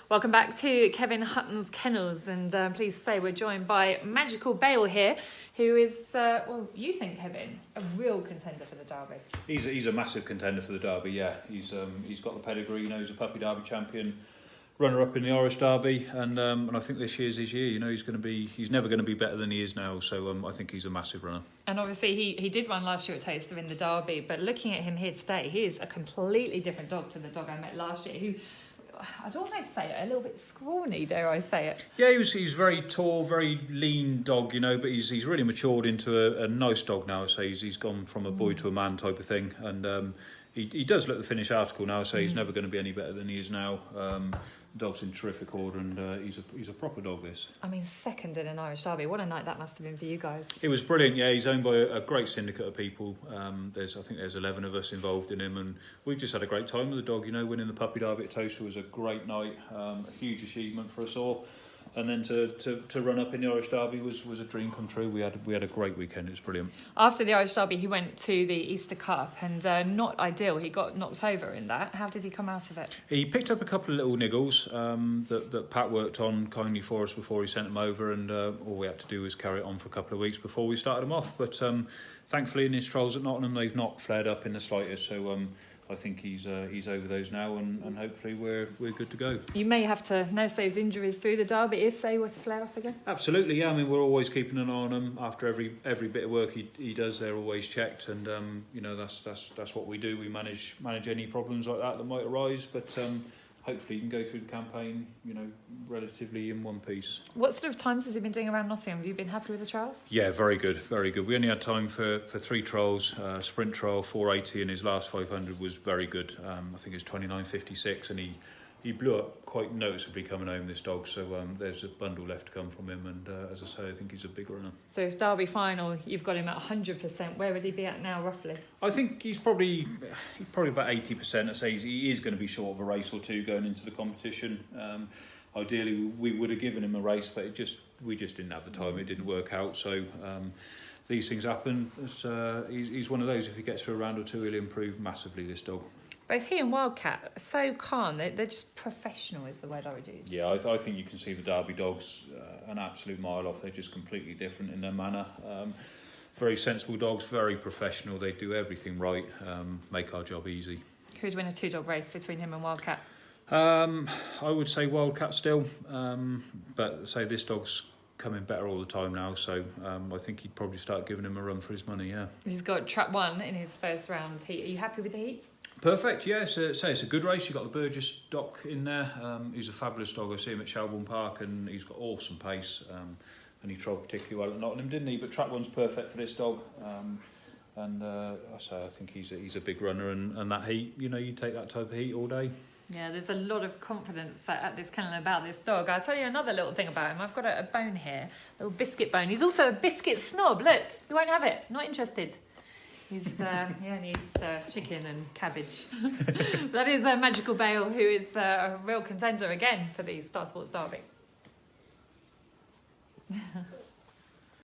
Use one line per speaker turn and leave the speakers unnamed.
Welcome back to Kevin Hutton's Kennels, and pleased to say we're joined by Magical BALE here, who is, well, you think, Kevin, a real contender for the Derby.
He's a massive contender for the Derby, yeah. He's got the pedigree, you know, he's a Puppy Derby champion, runner-up in the Irish Derby, and I think this year's his year. You know, he's never going to be better than he is now, so I think he's a massive runner. And
obviously he did run last year at Towcester in the Derby, but looking at him here today, he is a completely different dog to the dog I met last year, who, I don't want to say it, a little bit scrawny, dare I say it.
Yeah, he's very tall, very lean dog, you know, but he's really matured into a nice dog now. So he's gone from a boy to a man type of thing, and he does look the finished article now. So he's never going to be any better than he is now. The dog's in terrific order, and he's a proper dog. This.
I mean, second in an Irish Derby. What a night that must have been for you guys.
It was brilliant. Yeah, he's owned by a great syndicate of people. I think there's 11 of us involved in him, and we've just had a great time with the dog. You know, winning the Puppy Derby at Towcester was a great night, a huge achievement for us all. And then to run up in the Irish Derby was a dream come true. We had a great weekend. It was brilliant.
After the Irish Derby, he went to the Easter Cup, and not ideal. He got knocked over in that. How did he come out of it?
He picked up a couple of little niggles that Pat worked on kindly for us before he sent them over, and all we had to do was carry it on for a couple of weeks before we started him off. But thankfully, in his trials at Nottingham, they've not flared up in the slightest. So I think he's over those now, and hopefully we're good to go.
You may have to nurse those injuries through the Derby if they were to flare up again.
Absolutely, yeah. I mean, we're always keeping an eye on him after every bit of work he does. They're always checked, and you know that's what we do. We manage any problems like that might arise, but hopefully he can go through the campaign, you know, relatively in one piece.
What sort of times has he been doing around Nottingham? Have you been happy with the trials?
Yeah, very good, very good. We only had time for 3 trials. Sprint trial 480, and his last 500 was very good. I think it was 29.56, and he blew up quite noticeably coming home, this dog. So there's a bundle left to come from him, and as I say, I think he's a big runner.
So if Derby final, you've got him at 100%, where would he be at now, roughly?
I think he's probably about 80%. I say he is going to be short of a race or two going into the competition. Ideally, we would have given him a race, but we just didn't have the time. It didn't work out. So these things happen. He's one of those. If he gets through a round or two, he'll improve massively, this dog.
Both he and Wildcat are so calm. They're just professional, is the word I would use.
Yeah, I think you can see the Derby dogs an absolute mile off. They're just completely different in their manner. Very sensible dogs, very professional. They do everything right, make our job easy.
Who'd win a 2-dog race between him and Wildcat?
I would say Wildcat still, but say this dog's coming better all the time now, so I think he'd probably start giving him a run for his money, yeah.
He's got trap 1 in his first round heat. Are you happy with the heats?
Perfect, yeah. It's a good race. You've got the Burgess Doc in there. He's a fabulous dog. I see him at Shelbourne Park, and he's got awesome pace. And he trod particularly well at Nottingham, didn't he? But trap 1's perfect for this dog. I think he's a big runner, and that heat, you know, you take that type of heat all day.
Yeah, there's a lot of confidence at this kennel about this dog. I'll tell you another little thing about him. I've got a bone here, a little biscuit bone. He's also a biscuit snob. Look, he won't have it. Not interested. He's needs chicken and cabbage. That is Magical BALE, who is a real contender again for the Star Sports Derby.